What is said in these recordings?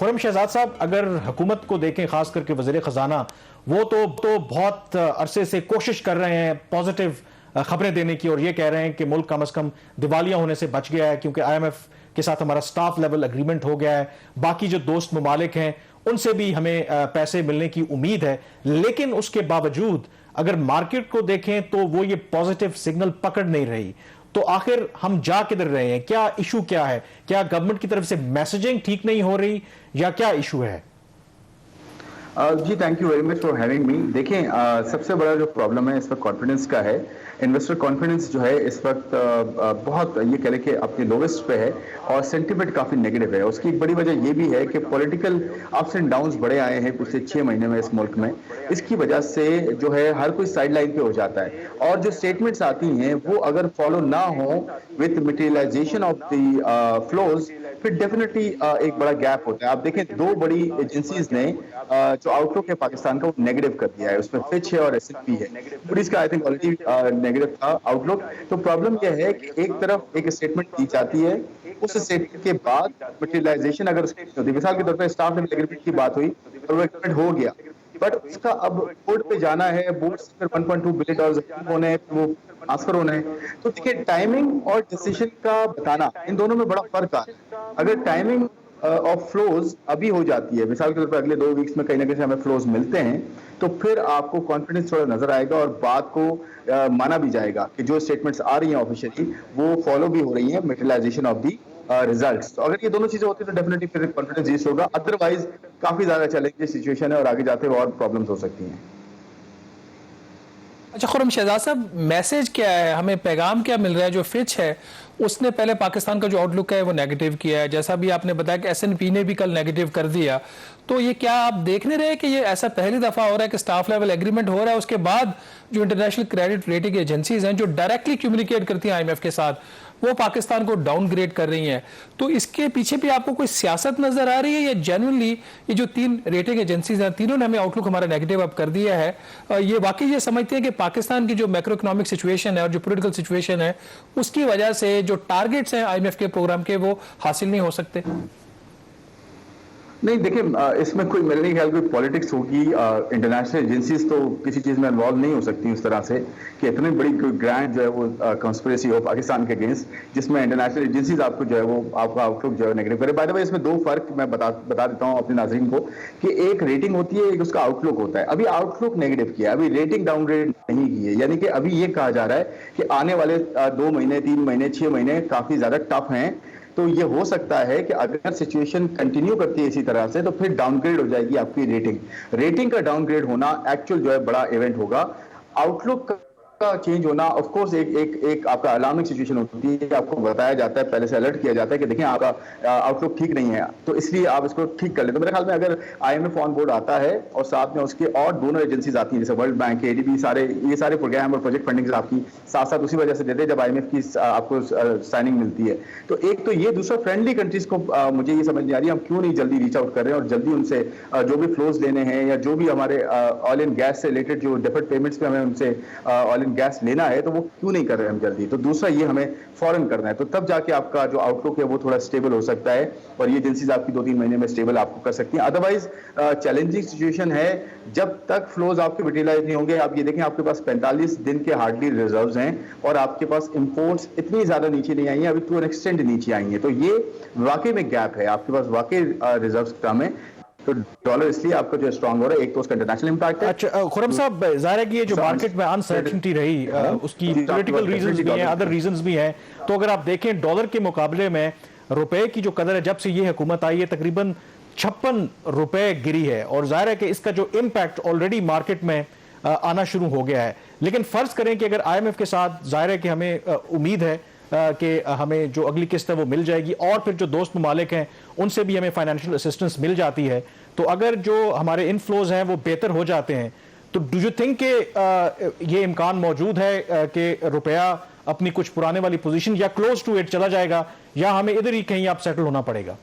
खुर्रम शहजाद साहब, अगर हुकूमत को देखें, खास करके वज़ीर ख़जाना, वो तो बहुत अरसे से कोशिश कर रहे हैं पॉजिटिव खबरें देने की, और ये कह रहे हैं कि मुल्क कम अज़ कम दिवालिया होने से बच गया है क्योंकि IMF के साथ हमारा स्टाफ लेवल एग्रीमेंट हो गया है, बाकी जो दोस्त ममालिक हैं उनसे भी हमें पैसे मिलने की उम्मीद है। लेकिन उसके बावजूद अगर मार्केट को देखें तो वो ये पॉजिटिव सिग्नल पकड़ नहीं रही। तो आखिर हम जा किधर रहे हैं? क्या इशू क्या है? क्या गवर्नमेंट की तरफ से मैसेजिंग ठीक नहीं हो रही या क्या इशू है? जी thank you very much for having me. देखें, सबसे बड़ा जो प्रॉब्लम है इस वक्त कॉन्फिडेंस का है। इन्वेस्टर कॉन्फिडेंस जो है इस वक्त बहुत ये कह लें कि अपने लोवेस्ट पे है और सेंटिमेंट काफ़ी नेगेटिव है। उसकी एक बड़ी वजह ये भी है कि पॉलिटिकल अप्स एंड डाउन्स बड़े आए हैं पिछले 6 महीने में इस मुल्क में। इसकी वजह से जो है हर कोई साइड लाइन पे हो जाता है और जो स्टेटमेंट्स आती हैं वो अगर फॉलो ना हो with materialisation of the flows, फिर डेफिनेटली एक बड़ा गैप होता है। आप देखें, दो बड़ी एजेंसीज ने जो आउटलुक है पाकिस्तान का वो नेगेटिव कर दिया है। उसमें फिच है और S&P है। मूडीज का आई थिंक ऑलरेडी नेगेटिव था आउटलुक। तो प्रॉब्लम यह है कि एक तरफ एक स्टेटमेंट दी जाती है, उस स्टेटमेंट के बाद मटेरियलाइजेशन अगर उसकी होती है, मिसाल के तौर पर स्टाफ लेवल एग्रीमेंट की बात हुई और वो एग्रीमेंट हो गया, बट उसका अब बोर्ड पे जाना है, बोर्ड से फिर 1.2 बिलियन डॉलर होने हैं, वो ट्रांसफर होना है। तो देखिए, टाइमिंग और डिसीजन का बताना, इन दोनों में बड़ा फर्क है। अगर टाइमिंग ऑफ फ्लोज अभी हो जाती है, मिसाल के तौर पर अगले 2 वीक्स में कहीं ना कहीं हमें फ्लोज मिलते हैं, तो फिर आपको कॉन्फिडेंस थोड़ा नजर आएगा और बात को माना भी जाएगा कि जो स्टेटमेंट्स आ रही हैं ऑफिशियली वो फॉलो भी हो रही हैं, मटेरियलाइजेशन ऑफ दी रिजल्ट्स। तो अगर ये दोनों चीजें होती है तो डेफिनेटली फिर कॉन्फिडेंस जीत होगा। अदरवाइज काफी ज्यादा चैलेंजिंग सिचुएशन है और आगे जाते हुए और प्रॉब्लम्स हो सकती हैं। अच्छा खुर्रम शहजाद साहब, मैसेज क्या है, हमें पैगाम क्या मिल रहा है? जो फिच है उसने पहले पाकिस्तान का जो आउटलुक है वो नेगेटिव किया है, जैसा भी आपने बताया कि S&P ने भी कल नेगेटिव कर दिया। तो ये क्या आप देख नहीं रहे कि ये ऐसा पहली दफा हो रहा है कि स्टाफ लेवल एग्रीमेंट हो रहा है, उसके बाद जो इंटरनेशनल क्रेडिट रेटिंग एजेंसीज हैं जो डायरेक्टली कम्युनिकेट करती हैं IMF के साथ, वो पाकिस्तान को डाउनग्रेड कर रही हैं? तो इसके पीछे भी आपको कोई सियासत नजर आ रही है या जेन्युइनली ये जो 3 रेटिंग एजेंसीज हैं तीनों ने हमें आउटलुक हमारा नेगेटिव अब कर दिया है, ये वाकई ये समझते हैं कि पाकिस्तान की जो मैक्रो इकोनॉमिक सिचुएशन है और जो पॉलिटिकल सिचुएशन है उसकी वजह से जो टारगेट्स हैं IMF के प्रोग्राम के वो हासिल नहीं हो सकते? नहीं, देखिए, इसमें कोई मेरे नहीं ख्याल कोई पॉलिटिक्स होगी। इंटरनेशनल एजेंसीज तो किसी चीज़ में इन्वॉल्व नहीं हो सकती उस तरह से कि इतनी बड़ी ग्रैंड जो है वो कंस्पिरेसी हो पाकिस्तान के अगेंस्ट, जिसमें इंटरनेशनल एजेंसीज आपको जो है वो आपका आउटलुक जो है नेगेटिव करे। बाय द वे, इसमें 2 फर्क मैं बता देता हूँ अपने नाज़रीन को कि एक रेटिंग होती है, एक उसका आउटलुक होता है। अभी आउटलुक नेगेटिव किया, अभी रेटिंग डाउनग्रेड नहीं की है। यानी कि अभी ये कहा जा रहा है कि आने वाले 2 महीने, 3 महीने, 6 महीने काफ़ी ज़्यादा टफ हैं। तो ये हो सकता है कि अगर सिचुएशन कंटिन्यू करती है इसी तरह से तो फिर डाउनग्रेड हो जाएगी आपकी रेटिंग का डाउनग्रेड होना एक्चुअल जो है बड़ा इवेंट होगा। आउटलुक का चेंज होना ऑफ कोर्स एक आपका अलार्मिंग सिचुएशन होती है। आपको बताया जाता है, पहले से अलर्ट किया जाता है कि देखिए आपका आउटलुक ठीक नहीं है, तो इसलिए आप इसको ठीक कर लें। तो मेरे ख्याल में अगर IMF ऑन बोर्ड आता है और साथ में उसके और दोनों एजेंसीज आती हैं, जैसे वर्ल्ड बैंक, ADB, ये सारे प्रोग्राम और प्रोजेक्ट फंडिंग आपकी साथ साथ उसी वजह से देते हैं जब IMF की आपको साइनिंग मिलती है। तो एक तो ये, दूसरा फ्रेंडली कंट्रीज को मुझे ये समझ नहीं आ रही हम क्यों नहीं जल्दी रीच आउट कर रहे हैं और जल्दी उनसे जो भी फ्लोज लेने हैं या जो भी हमारे ऑयल एंड गैस से रिलेटेड जो डिफर्ड पेमेंट्स पे हमें उनसे ऑयल एंड गैस लेना है तो वो क्यों नहीं कर रहे हैं हम जल्दी। तो दूसरा ये हमें फौरन करना है, तो तब जाके आपका जो आउटलुक है वो थोड़ा स्टेबल हो सकता है और ये एजेंसीज आपकी 2-3 महीने में स्टेबल आपको कर सकती हैं। अदरवाइज चैलेंजिंग सिचुएशन है जब तक फ्लोज आपके यूटिलाइज नहीं होंगे। आप ये देखें, आपके पास 45 दिन के हार्डली रिजर्व्स हैं और आपके पास इंपोर्ट्स इतनी ज्यादा नीचे नहीं आई हैं, अभी टू एन एक्सटेंड नीचे आई हैं। तो ये वाकई में गैप है, आपके पास वाकई रिजर्व्स कम है। तो डॉलर इसलिए आपका जो स्ट्रांग हो रहा है, एक तो उसका इंटरनेशनल इंपैक्ट है। अच्छा खुर्रम साहब, जाहिर है कि ये जो मार्केट में अनसर्टेनिटी रही उसकी पॉलिटिकल रीजंस भी हैं, अदर रीजंस भी हैं। तो अगर आप देखें डॉलर के मुकाबले में रुपए की जो कदर है जब से ये हुकूमत आई है तकरीबन 56 रुपए गिरी है और जाहिर है कि इसका जो इम्पैक्ट ऑलरेडी मार्केट में आना शुरू हो गया है। लेकिन फर्ज करें कि अगर IMF के साथ जाहिर है कि हमें उम्मीद है कि हमें जो अगली किस्त है वो मिल जाएगी और फिर जो दोस्त ममालिक हैं उनसे भी हमें फाइनेंशियल असिस्टेंस मिल जाती है, तो अगर जो हमारे इनफ्लोज हैं वो बेहतर हो जाते हैं तो डू यू थिंक कि ये इम्कान मौजूद है कि रुपया अपनी कुछ पुराने वाली पोजीशन या क्लोज टू इट चला जाएगा या हमें इधर ही कहीं आप सेटल होना पड़ेगा?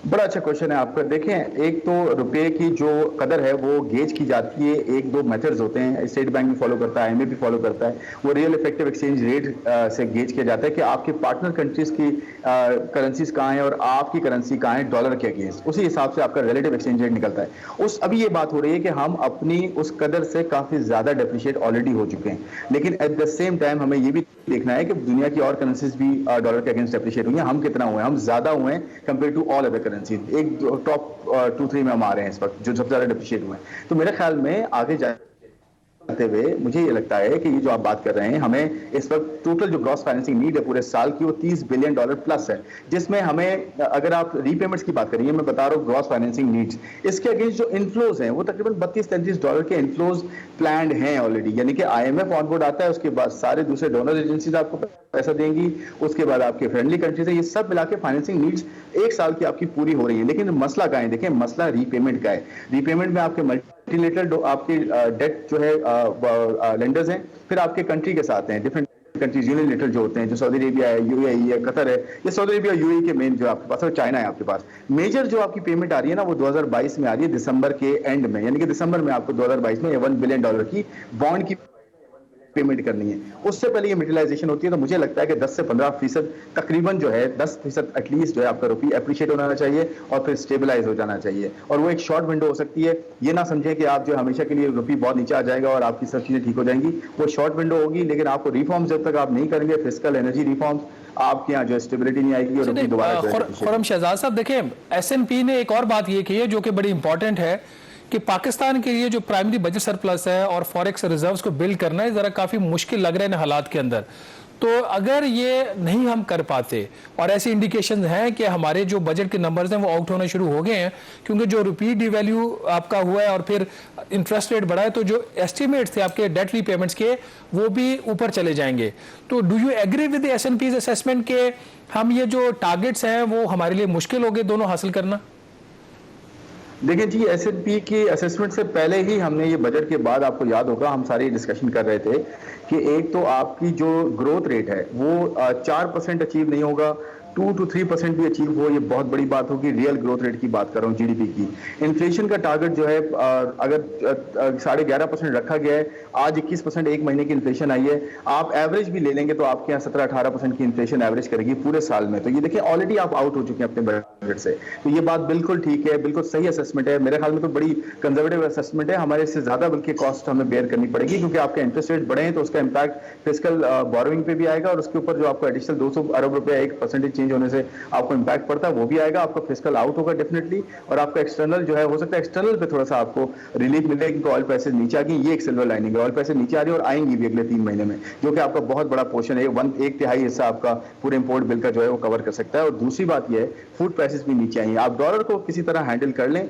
बड़ा अच्छा क्वेश्चन है आपका। देखें, एक तो रुपए की जो कदर है वो गेज की जाती है, एक दो मेथड्स होते हैं, स्टेट बैंक भी फॉलो करता है, आईएमएफ भी फॉलो करता है। वो रियल इफेक्टिव एक्सचेंज रेट से गेज किया जाता है कि आपके पार्टनर कंट्रीज की करेंसीज कहाँ हैं और आपकी करेंसी कहाँ है डॉलर के अगेंस्ट, उसी हिसाब से आपका रिलेटिव एक्सचेंज रेट निकलता है। अभी ये बात हो रही है कि हम अपनी उस कदर से काफी ज्यादा डेप्रिशिएट ऑलरेडी हो चुके हैं, लेकिन एट द सेम टाइम हमें ये भी देखना है कि दुनिया की और करेंसीज भी डॉलर के अगेंस्ट डेप्रिशिएट हुई हैं। हम कितना हुए हैं? हम ज्यादा हुए हैं compare to all other currency. एक टॉप 2-3 में हम आ रहे हैं इस वक्त, जो सबसे ज्यादा डेप्रिशिएट हुए हैं। तो मेरे ख्याल में आगे जाते हुए मुझे ये लगता है कि ये जो आप बात कर रहे हैं, हमें इस वक्त टोटल जो ग्रॉस फाइनेंसिंग नीड है पूरे साल की वो $30 बिलियन प्लस है, जिसमें हमें, अगर आप रीपेमेंट्स की बात करिए, मैं बता रहा हूँ ग्रॉस फाइनेंसिंग नीड्स, इसके अगेंस्ट जो इनफ्लोज हैं वो तकरीबन $32-33 के इनफ्लोज प्लान्ड हैं ऑलरेडी। यानी कि आईएमएफ ऑन बोर्ड आता है, उसके बाद सारे दूसरे डोनर एजेंसीज आपको पैसा देंगी, उसके बाद आपके फ्रेंडली कंट्रीज है, ये सब मिला के फाइनेंसिंग नीड्स एक साल की आपकी पूरी हो रही है। लेकिन मसला क्या है? देखें, मसला रीपेमेंट का है। रीपेमेंट में आपके मल्टीलेटरल आपके डेट जो है लेंडर्स हैं, फिर आपके कंट्री के साथ हैं डिफरेंट कंट्रीज यूनिलेटरल जो होते हैं, जो सऊदी अरेबिया है, यूएई है, कतर है, ये सऊदी अरेबिया यूएई के मेन जो आपके पास है, चाइना है आपके पास। मेजर जो आपकी पेमेंट आ रही है ना वो 2022 में आ रही है, दिसंबर के एंड में, यानी कि दिसंबर में आपको 2022 में $1 बिलियन की बॉन्ड की पेमेंट करनी है। उससे पहले ये मेटेरियलाइजेशन होती है, तो मुझे लगता है कि 10 से 15% तकरीबन जो है 10% एटलीस्ट जो है आपका रुपया एप्रिशिएट होना चाहिए और फिर स्टेबलाइज हो जाना चाहिए। और वो एक शॉर्ट विंडो हो सकती है, ये ना समझें कि आप जो हमेशा के लिए रुपया बहुत नीचे आ जाएगा और आपकी सब चीजें ठीक हो जाएंगी। वो शॉर्ट विंडो होगी, लेकिन आपको रिफॉर्म्स जब तक आप नहीं करेंगे, फिस्कल एनर्जी रिफॉर्म्स, आपके यहाँ जो स्टेबिलिटी नहीं आएगी और रुपया दोबारा खुर्रम शहजाद साहब, देखें एसएनपी ने एक और बात ये की है जो कि बड़ी इंपॉर्टेंट है कि पाकिस्तान के लिए जो प्राइमरी बजट सरप्लस है और फॉरेक्स रिजर्व्स को बिल्ड करना है जरा काफी मुश्किल लग रहा है इन हालात के अंदर। तो अगर ये नहीं हम कर पाते, और ऐसी इंडिकेशन हैं कि हमारे जो बजट के नंबर्स हैं वो आउट होना शुरू हो गए हैं, क्योंकि जो रुपी डिवैल्यू आपका हुआ है और फिर इंटरेस्ट रेट बढ़ा है, तो जो एस्टिमेट्स थे आपके डेट रीपेमेंट्स के वो भी ऊपर चले जाएंगे। तो do you agree with SNPs assessment के हम ये जो टारगेट्स हैं वो हमारे लिए मुश्किल हो गए दोनों हासिल करना? देखिए जी, एसएनपी की असेसमेंट से पहले ही हमने ये बजट के बाद, आपको याद होगा हम सारी डिस्कशन कर रहे थे कि एक तो आपकी जो ग्रोथ रेट है वो 4% अचीव नहीं होगा, 2 to 3% भी अचीव हो, ये बहुत बड़ी बात होगी। रियल ग्रोथ रेट की बात कर रहा हूँ, जीडीपी की। इन्फ्लेशन का टारगेट जो है अगर 11.5% रखा गया है, आज 21% एक महीने की इन्फ्लेशन आई है, आप एवरेज भी ले लेंगे तो आपके यहाँ 17-18% की इन्फ्लेशन एवरेज करेगी पूरे साल में। तो ये देखिए ऑलरेडी आप आउट हो चुके हैं अपने बजट से, तो ये बात बिल्कुल ठीक है, बिल्कुल सही असेसमेंट है। मेरे ख्याल में तो बड़ी कंजर्वेटिव असेसमेंट है, हमारे इससे ज्यादा बल्कि कॉस्ट हमें बेयर करनी पड़ेगी, क्योंकि आपके इंटरेस्ट रेट बढ़े हैं तो उसका इंपैक्ट फिस्कल बोरोइंग पे भी आएगा, और उसके ऊपर जो आपको एडिशनल 200 अरब रुपया 1% चेंज होने से आपको इंपैक्ट पड़ता है वो भी आएगा। आपका फिस्कल आउट होगा डेफिनेटली, और आपका एक्सटर्नल जो है, हो सकता है एक्सटर्नल पे थोड़ा सा आपको रिलीफ मिले, क्योंकि ऑयल प्राइसेस नीचे आ गई, ये एक सिल्वर लाइनिंग है। ऑयल प्राइसेस नीचे आ रही है और आएंगी भी अगले 3 महीने में, जो कि आपका बहुत बड़ा पोर्शन है, 1/3 हिस्सा आपका पूरे इंपोर्ट बिल का जो है वो कवर कर सकता है। और दूसरी बात यह है, फूड प्राइसेस भी नीचे आई हैं। आप डॉलर को किसी तरह हैंडल कर लें,